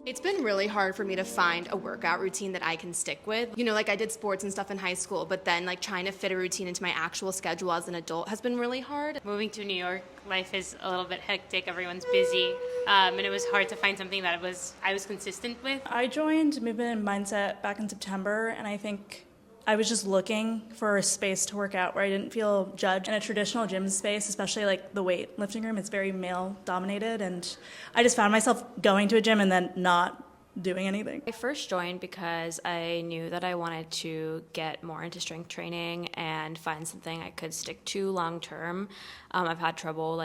It's been really hard for me to find a workout routine that I can stick with. You know, like I did sports and stuff in high school, but then like trying to fit a routine into my actual schedule as an adult has been really hard. Moving to New York, life is a little bit hectic. Everyone's busy, and it was hard to find something that I was consistent with. I joined Movement and Mindset back in September, and I think I was just looking for a space to work out where I didn't feel judged. In a traditional gym space, especially like the weightlifting room, it's very male dominated, and I just found myself going to a gym and then not doing anything. I first joined because I knew that I wanted to get more into strength training and find something I could stick to long term. I've had trouble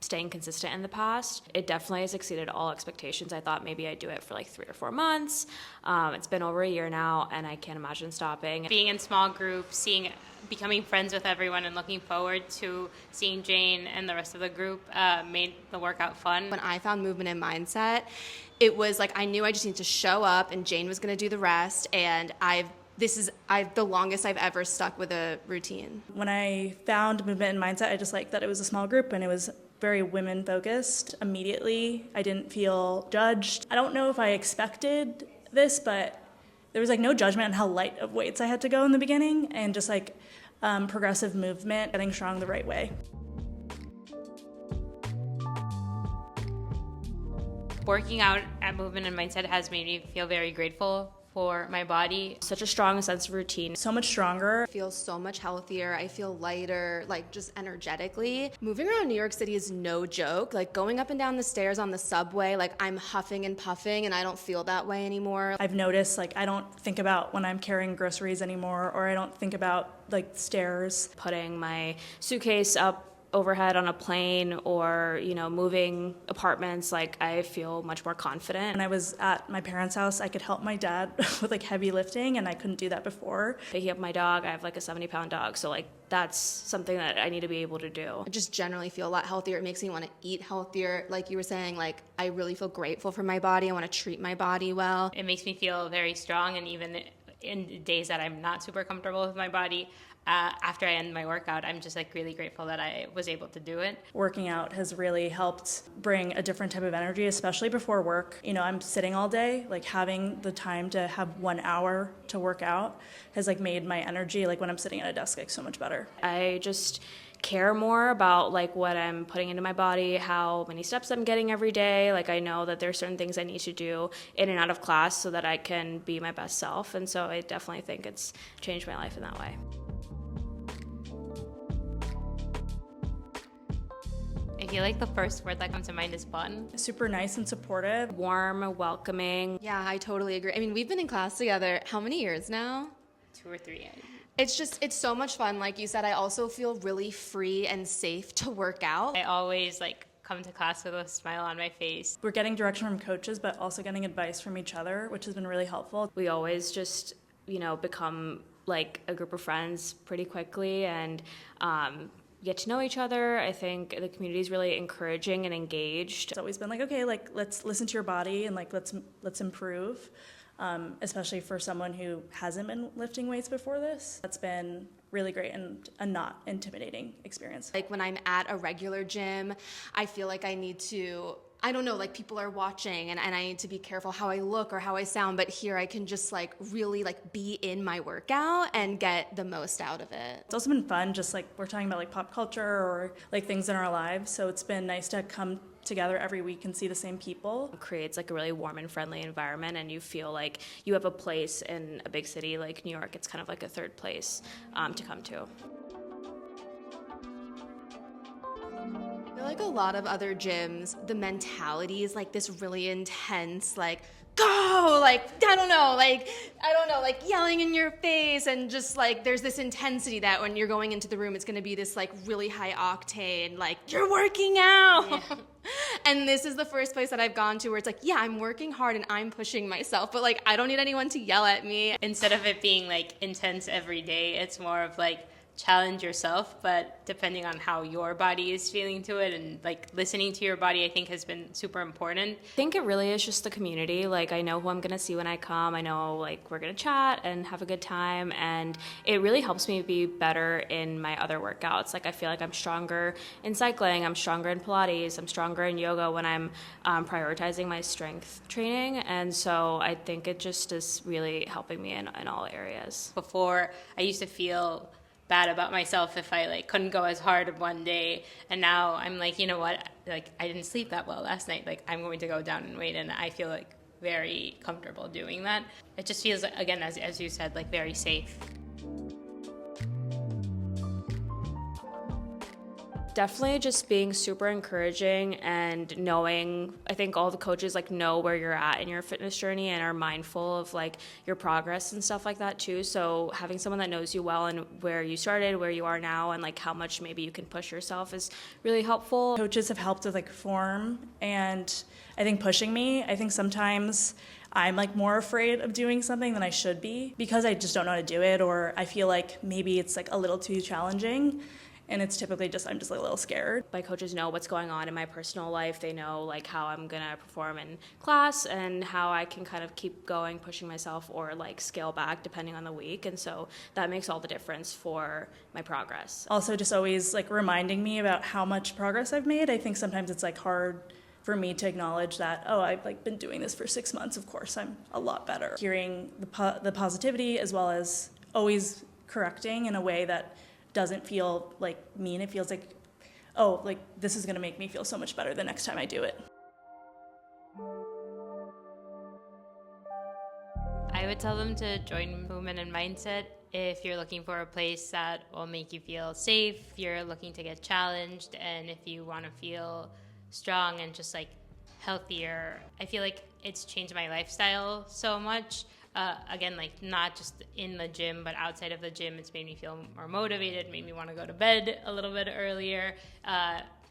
staying consistent in the past. It definitely has exceeded all expectations. I thought maybe I'd do it for 3 or 4 months. It's been over a year now, and I can't imagine stopping. Being in small groups, becoming friends with everyone, and looking forward to seeing Jane and the rest of the group made the workout fun. When I found Movement and Mindset, it was like I knew I just needed to show up, and Jane was going to do the rest. And the longest I've ever stuck with a routine. When I found Movement and Mindset, I just liked that it was a small group and it was very women focused. Immediately, I didn't feel judged. I don't know if I expected this, but there was no judgment on how light of weights I had to go in the beginning, and just progressive movement, getting strong the right way. Working out at Movement and Mindset has made me feel very grateful for my body. Such a strong sense of routine. So much stronger. I feel so much healthier. I feel lighter, just energetically. Moving around New York City is no joke. Going up and down the stairs on the subway, I'm huffing and puffing, and I don't feel that way anymore. I've noticed, I don't think about when I'm carrying groceries anymore, or I don't think about, stairs. Putting my suitcase up overhead on a plane, or moving apartments, I feel much more confident. When I was at my parents' house, I could help my dad with heavy lifting, and I couldn't do that before. Picking up my dog, I have a 70-pound dog, so that's something that I need to be able to do. I just generally feel a lot healthier. It makes me want to eat healthier. Like you were saying, I really feel grateful for my body. I want to treat my body well. It makes me feel very strong, and even in days that I'm not super comfortable with my body, after I end my workout, I'm just really grateful that I was able to do it. Working out has really helped bring a different type of energy, especially before work. I'm sitting all day, having the time to have 1 hour to work out has made my energy, when I'm sitting at a desk, so much better. I just care more about what I'm putting into my body, how many steps I'm getting every day. I know that there's certain things I need to do in and out of class so that I can be my best self, and so I definitely think it's changed my life in that way. I feel the first word that comes to mind is fun. Super nice and supportive. Warm, welcoming. Yeah, I totally agree. I mean, we've been in class together how many years now? 2 or 3. It's so much fun. Like you said, I also feel really free and safe to work out. I always come to class with a smile on my face. We're getting direction from coaches, but also getting advice from each other, which has been really helpful. We always just, become a group of friends pretty quickly, and get to know each other. I think the community is really encouraging and engaged. It's always been okay, let's listen to your body, and let's improve. Especially for someone who hasn't been lifting weights before this. That's been really great and a not intimidating experience. When I'm at a regular gym, I feel I need to, I don't know, people are watching, and I need to be careful how I look or how I sound, but here I can just really be in my workout and get the most out of it. It's also been fun, just we're talking about pop culture or things in our lives, so it's been nice to come together every week and see the same people. It creates a really warm and friendly environment, and you feel you have a place in a big city like New York. It's kind of a third place to come to. I feel a lot of other gyms, the mentality is this really intense, go, I don't know, yelling in your face, and just there's this intensity that when you're going into the room, it's going to be this really high octane, you're working out. Yeah. And this is the first place that I've gone to where it's yeah, I'm working hard and I'm pushing myself, but I don't need anyone to yell at me. Instead of it being intense every day, it's more of challenge yourself, but depending on how your body is feeling to it and like listening to your body, I think has been super important. I think it really is just the community. Like, I know who I'm gonna see when I come. I know like we're gonna chat and have a good time, and it really helps me be better in my other workouts. Like, I feel like I'm stronger in cycling, I'm stronger in Pilates, I'm stronger in yoga when I'm prioritizing my strength training, and so I think it just is really helping me in all areas. Before, I used to feel bad about myself if I like couldn't go as hard one day, and now I'm like, you know what, like I didn't sleep that well last night, like I'm going to go down in weight, and I feel like very comfortable doing that. It just feels, again, as you said, like very safe. Definitely just being super encouraging and knowing, I think all the coaches like know where you're at in your fitness journey and are mindful of like your progress and stuff like that too. So having someone that knows you well and where you started, where you are now, and like how much maybe you can push yourself is really helpful. Coaches have helped with like form and I think pushing me. I think sometimes I'm like more afraid of doing something than I should be because I just don't know how to do it, or I feel like maybe it's like a little too challenging. And it's typically just, I'm just like a little scared. My coaches know what's going on in my personal life. They know like how I'm gonna perform in class and how I can kind of keep going, pushing myself, or like scale back depending on the week. And so that makes all the difference for my progress. Also just always like reminding me about how much progress I've made. I think sometimes it's like hard for me to acknowledge that, oh, I've like been doing this for 6 months. Of course, I'm a lot better. Hearing the positivity as well as always correcting in a way that doesn't feel like mean. It feels like, oh, like this is gonna make me feel so much better the next time I do it. I would tell them to join Movement and Mindset if you're looking for a place that will make you feel safe, if you're looking to get challenged, and if you want to feel strong and just like healthier. I feel like it's changed my lifestyle so much. Again, like not just in the gym, but outside of the gym, it's made me feel more motivated, made me want to go to bed a little bit earlier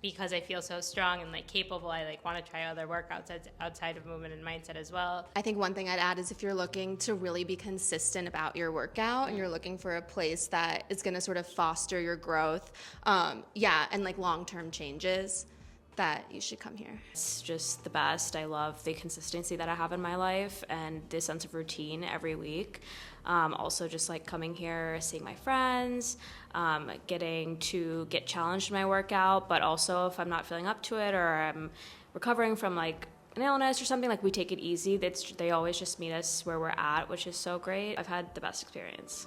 because I feel so strong and like capable. I like want to try other workouts outside of Movement and Mindset as well. I think one thing I'd add is if you're looking to really be consistent about your workout and you're looking for a place that is going to sort of foster your growth, and like long-term changes, that you should come here. It's just the best. I love the consistency that I have in my life and the sense of routine every week. Also just like coming here, seeing my friends, getting to get challenged in my workout, but also if I'm not feeling up to it or I'm recovering from like an illness or something, like we take it easy. They always just meet us where we're at, which is so great. I've had the best experience.